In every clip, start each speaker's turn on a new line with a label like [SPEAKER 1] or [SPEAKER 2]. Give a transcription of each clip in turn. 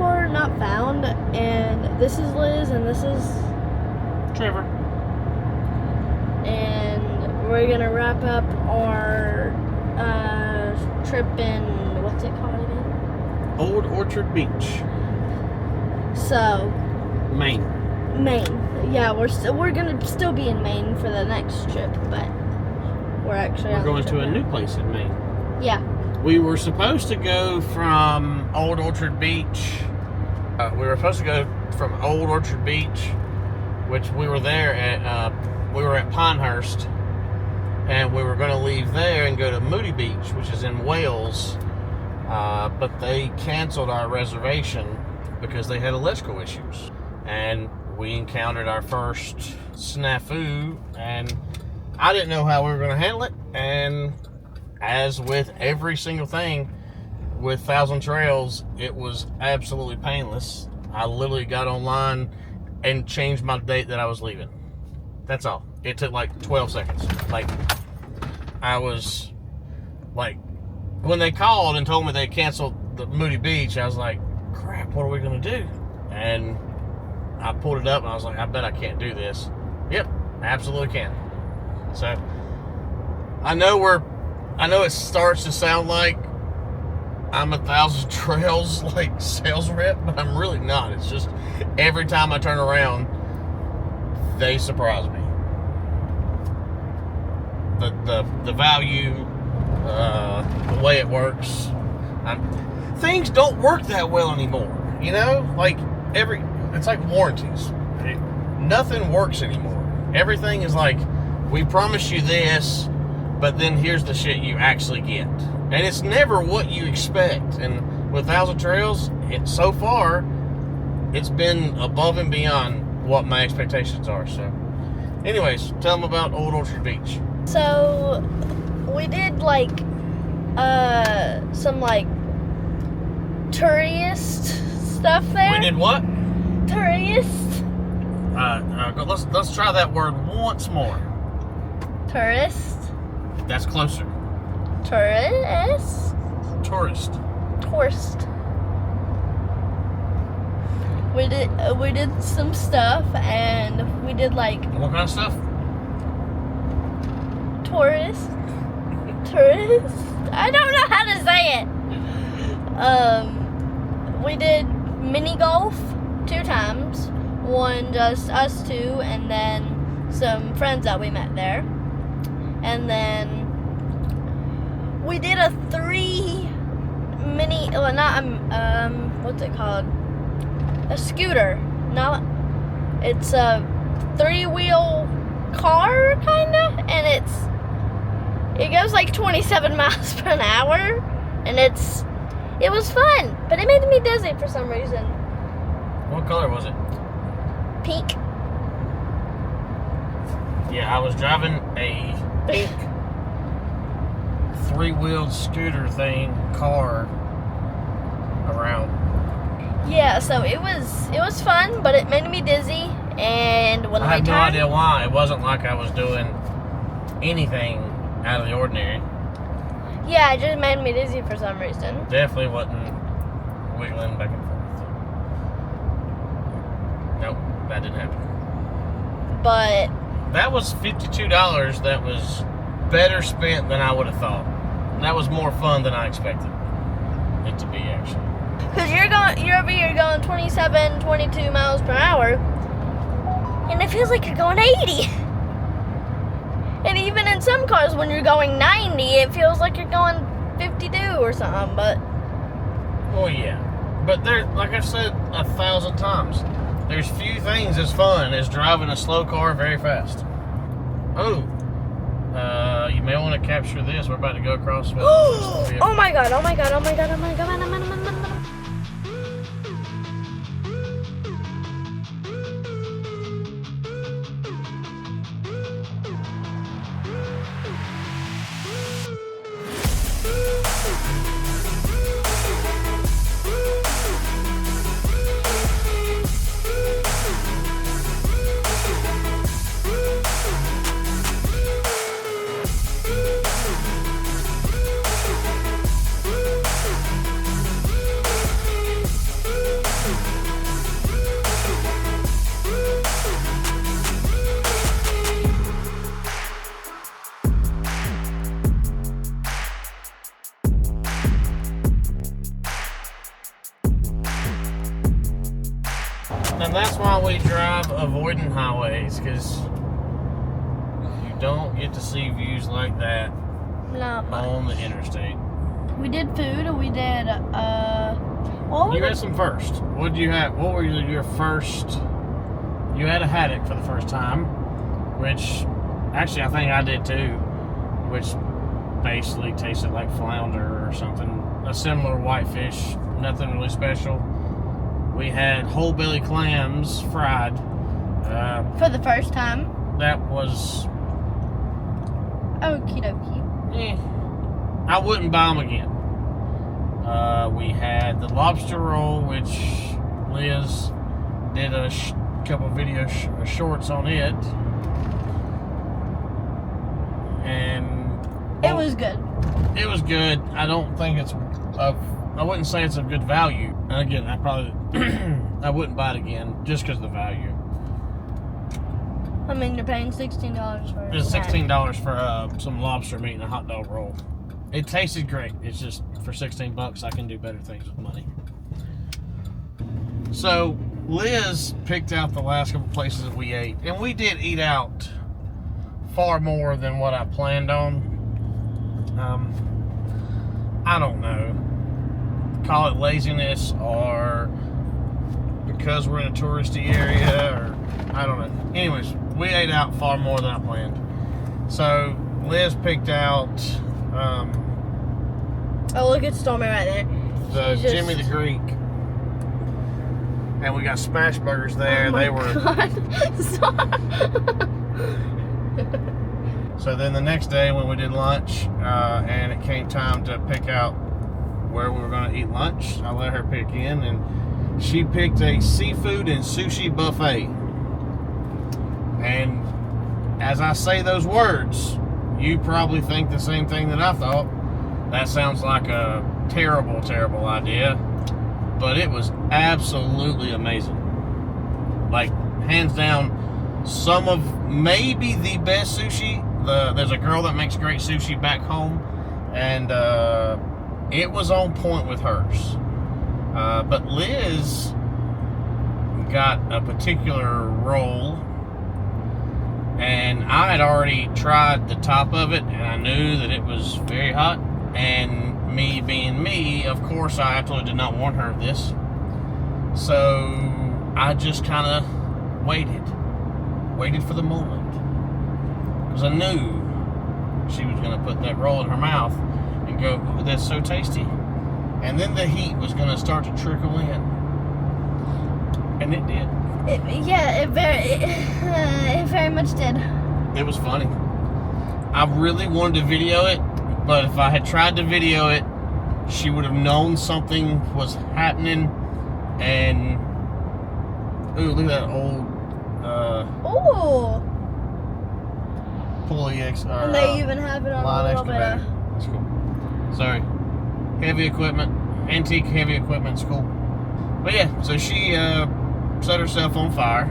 [SPEAKER 1] for Not Found, and this is Liz, and this is
[SPEAKER 2] Trevor.
[SPEAKER 1] And we're gonna wrap up our trip in, what's it called again?
[SPEAKER 2] Old Orchard Beach,
[SPEAKER 1] So,
[SPEAKER 2] Maine.
[SPEAKER 1] Maine. Yeah, we're gonna still be in Maine for the next trip, but we're
[SPEAKER 2] going to a new place in Maine.
[SPEAKER 1] Yeah.
[SPEAKER 2] We were supposed to go from Old Orchard Beach. We were supposed to go from Old Orchard Beach, which we were there at. We were at Pinehurst, and we were going to leave there and go to Moody Beach, which is in Wales. But they canceled our reservation because they had electrical issues, and we encountered our first snafu, and I didn't know how we were going to handle it. And as with every single thing with Thousand Trails, it was absolutely painless. I literally got online and changed my date that I was leaving. That's all. It took like 12 seconds. Like, I was like, when they called and told me they canceled the Moody Beach, I was like, crap, what are we going to do? And I pulled it up and I was like, I bet I can't do this. Yep, absolutely can. So, I know it starts to sound like I'm a Thousand Trails like sales rep, but I'm really not. It's just every time I turn around, they surprise me. The value, the way it works. Things don't work that well anymore. You know, like it's like warranties. Nothing works anymore. Everything is like, we promise you this, but then here's the shit you actually get. And it's never what you expect. And with Thousand Trails, so far, it's been above and beyond what my expectations are. So, anyways, tell them about Old Orchard Beach.
[SPEAKER 1] So, we did like some like tourist stuff there.
[SPEAKER 2] We did what?
[SPEAKER 1] Tourist.
[SPEAKER 2] Let's try that word once more.
[SPEAKER 1] Tourist.
[SPEAKER 2] That's closer.
[SPEAKER 1] Tourist.
[SPEAKER 2] Tourist.
[SPEAKER 1] Tourist. We did some stuff, and we did like
[SPEAKER 2] What kind of stuff?
[SPEAKER 1] tourist. I don't know how to say it. We did mini golf 2 times. One just us 2, and then some friends that we met there. And then we did a 3 mini, well, not what's it called? A scooter. Not. It's a 3-wheel car, kinda, and it goes like 27 miles per hour, and it was fun, but it made me dizzy for some reason.
[SPEAKER 2] What color was it?
[SPEAKER 1] Pink.
[SPEAKER 2] Yeah, I was driving a pink 3-wheeled scooter thing car around.
[SPEAKER 1] Yeah, so it was fun, but it made me dizzy, and when
[SPEAKER 2] I have no idea why. It wasn't like I was doing anything out of the ordinary.
[SPEAKER 1] Yeah, it just made me dizzy for some reason.
[SPEAKER 2] Definitely wasn't wiggling back and forth. Nope, that didn't happen.
[SPEAKER 1] But
[SPEAKER 2] That was $52 that was better spent than I would have thought. And that was more fun than I expected it to be, actually.
[SPEAKER 1] because you're over here going 27, 22 miles per hour, and it feels like you're going 80. And even in some cars, when you're going 90, it feels like you're going 52 or something, but...
[SPEAKER 2] Well, yeah. But there, like I've said 1,000 times, there's few things as fun as driving a slow car very fast. Oh. You may want to capture this. We're about to go across.
[SPEAKER 1] Oh my god, oh my god, oh my god, oh my god, oh my god.
[SPEAKER 2] And that's why we drive avoiding highways, because you don't get to see views like that on the interstate.
[SPEAKER 1] We did food. We did,
[SPEAKER 2] You had some first. What did you have? What were your first? You had a haddock for the first time, which actually I think I did too, which basically tasted like flounder or something. A similar whitefish, nothing really special. We had whole belly clams fried.
[SPEAKER 1] for the first time.
[SPEAKER 2] That was...
[SPEAKER 1] Okie dokie.
[SPEAKER 2] I wouldn't buy them again. We had the lobster roll, which Liz did a couple video shorts on it. And...
[SPEAKER 1] It was good.
[SPEAKER 2] It was good. I don't think it's... I wouldn't say it's of good value. And again, I probably... I wouldn't buy it again, just because of the value.
[SPEAKER 1] I mean, you're paying $16 for it.
[SPEAKER 2] It's $16 for some lobster meat and a hot dog roll. It tasted great. It's just, for $16, I can do better things with money. So, Liz picked out the last couple places that we ate. And we did eat out far more than what I planned on. I don't know. Call it laziness, or because we're in a touristy area, or I don't know. Anyways, we ate out far more than I planned. So Liz picked out
[SPEAKER 1] oh, look at Stormy right there.
[SPEAKER 2] the Jimmy the Greek, and we got smash burgers there.
[SPEAKER 1] Oh
[SPEAKER 2] They
[SPEAKER 1] my
[SPEAKER 2] were
[SPEAKER 1] God.
[SPEAKER 2] So then the next day when we did lunch, and it came time to pick out where we were going to eat lunch, I let her pick in, and she picked a seafood and sushi buffet. And as I say those words, you probably think the same thing that I thought. That sounds like a terrible, terrible idea, but it was absolutely amazing. Like, hands down, some of maybe the best sushi. There's a girl that makes great sushi back home, and it was on point with hers. But Liz got a particular roll, and I had already tried the top of it, and I knew that it was very hot. And me being me, of course, I absolutely did not warn her of this. So I just kind of waited for the moment. Because I knew she was going to put that roll in her mouth and go, "Ooh, that's so tasty." And then the heat was going to start to trickle in. And it did.
[SPEAKER 1] It very much did.
[SPEAKER 2] It was funny. I really wanted to video it, but if I had tried to video it, she would have known something was happening. And, ooh, look at that old pulley
[SPEAKER 1] and they even have it on
[SPEAKER 2] line
[SPEAKER 1] a little bit
[SPEAKER 2] excavator. That's cool. Sorry. Heavy equipment, antique heavy equipment's cool. But yeah, so she set herself on fire.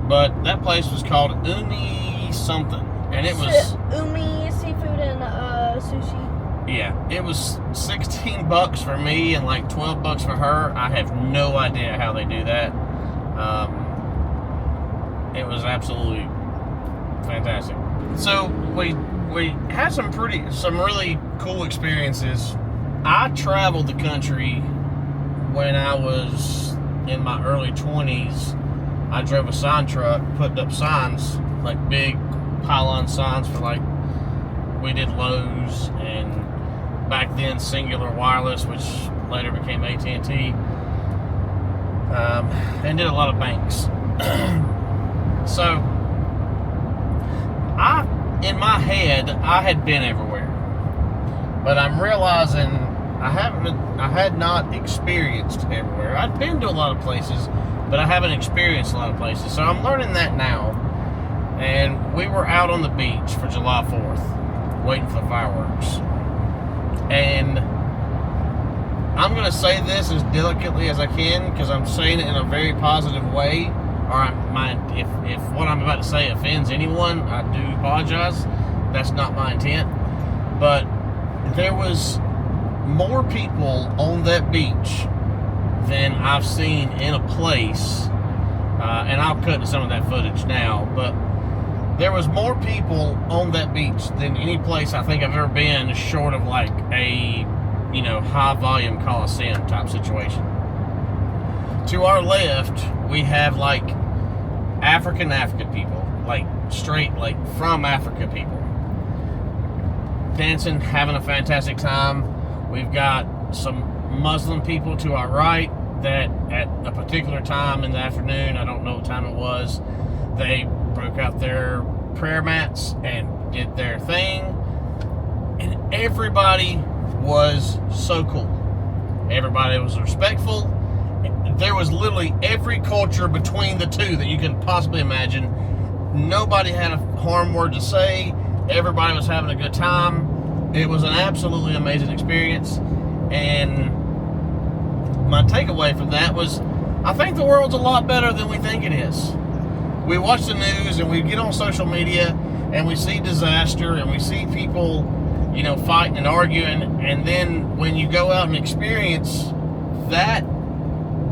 [SPEAKER 2] But that place was called Umi something, and it was
[SPEAKER 1] Umi seafood and sushi.
[SPEAKER 2] Yeah, it was $16 for me and like $12 for her. I have no idea how they do that. It was absolutely fantastic. So we had some really cool experiences. I traveled the country when I was in my early 20s. I drove a sign truck, put up signs, like big pylon signs for like, we did Lowe's and back then Singular Wireless, which later became AT&T, and did a lot of banks. So in my head, I had been everywhere, but I'm realizing I had not experienced everywhere. I'd been to a lot of places, but I haven't experienced a lot of places. So I'm learning that now. And we were out on the beach for July 4th, waiting for the fireworks. And I'm going to say this as delicately as I can, because I'm saying it in a very positive way. Or if what I'm about to say offends anyone, I do apologize. That's not my intent. But there was more people on that beach than I've seen in a place. And I'll cut to some of that footage now, but there was more people on that beach than any place I think I've ever been, short of like a, high volume Coliseum type situation. To our left, we have like African people, like straight, like from Africa people, dancing, having a fantastic time. We've got some Muslim people to our right that at a particular time in the afternoon, I don't know what time it was, they broke out their prayer mats and did their thing, and everybody was so cool. Everybody was respectful. There was literally every culture between the two that you can possibly imagine. Nobody had a harm word to say. Everybody was having a good time. It was an absolutely amazing experience, and my takeaway from that was, I think the world's a lot better than we think it is. We watch the news and we get on social media and we see disaster and we see people, fighting and arguing. And then when you go out and experience that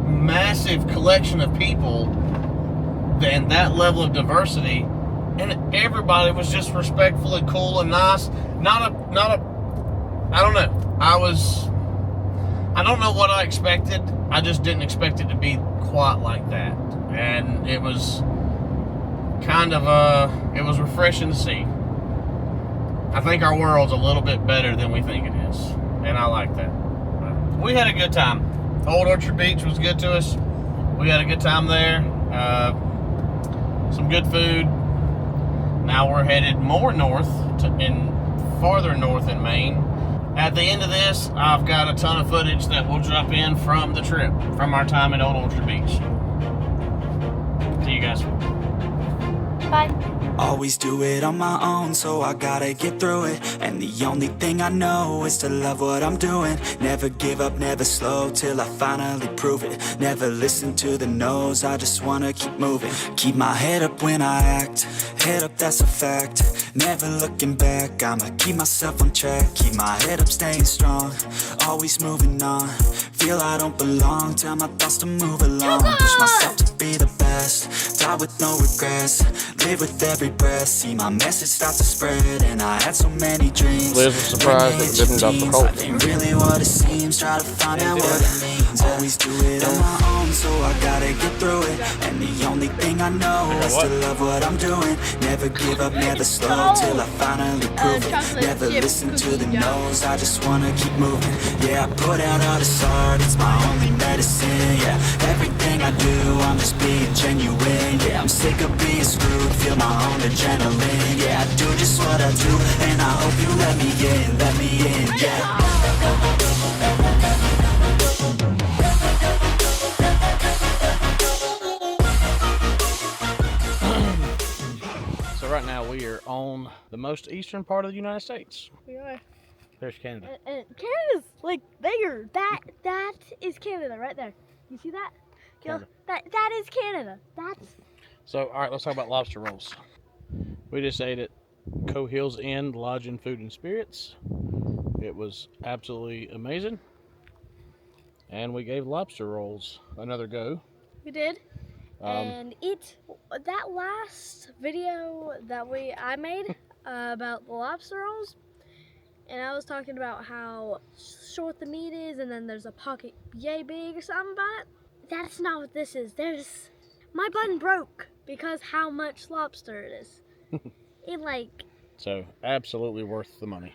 [SPEAKER 2] massive collection of people and that level of diversity, and everybody was just respectful and cool and nice. I don't know. I don't know what I expected. I just didn't expect it to be quite like that. And it was kind of, it was refreshing to see. I think our world's a little bit better than we think it is. And I like that. We had a good time. Old Orchard Beach was good to us. We had a good time there. Some good food. Now we're headed more north, farther north in Maine. At the end of this, I've got a ton of footage that we'll drop in from the trip, from our time at Old Orchard Beach. See you guys.
[SPEAKER 1] Bye.
[SPEAKER 3] Always do it on my own, so I gotta get through it. And the only thing I know is to love what I'm doing. Never give up, never slow, till I finally prove it. Never listen to the no's, I just wanna keep moving. Keep my head up when I act, head up, that's a fact. Never looking back, I'ma keep myself on track. Keep my head up, staying strong, always moving on. Feel I don't belong, tell my thoughts to move along. Push myself to be the best, die with no regrets. Live with every breath, see my message start to spread. And I had so many dreams.
[SPEAKER 2] Liz was surprised that it didn't go for cold.
[SPEAKER 3] Life ain't really what it seems, try to find out what it means. Always do it on my own, so I gotta get through it. And the only thing I know is to love what I'm doing. Never give up, never slow, till I finally prove it. Never listen to the no's, I just wanna keep moving. Yeah, I put out all this art, it's my only medicine. Yeah, everything I do, I'm just being genuine. Yeah, I'm sick of being screwed, feel my own adrenaline. Yeah, I do just what I do, and I hope you let me in, yeah.
[SPEAKER 2] So right now we are on the most eastern part of the United States.
[SPEAKER 1] We are.
[SPEAKER 2] There's Canada.
[SPEAKER 1] And Canada's like bigger. That is Canada right there. You see that?
[SPEAKER 2] Canada.
[SPEAKER 1] That is Canada. That's.
[SPEAKER 2] So, all right, let's talk about lobster rolls. We just ate at Cohills Inn Lodge and Food and Spirits. It was absolutely amazing. And we gave lobster rolls another go.
[SPEAKER 1] We did. And that last video that I made about the lobster rolls, and I was talking about how short the meat is, and then there's a pocket yay big or something about it. That's not what this is. My button broke because how much lobster it is.
[SPEAKER 2] So absolutely worth the money.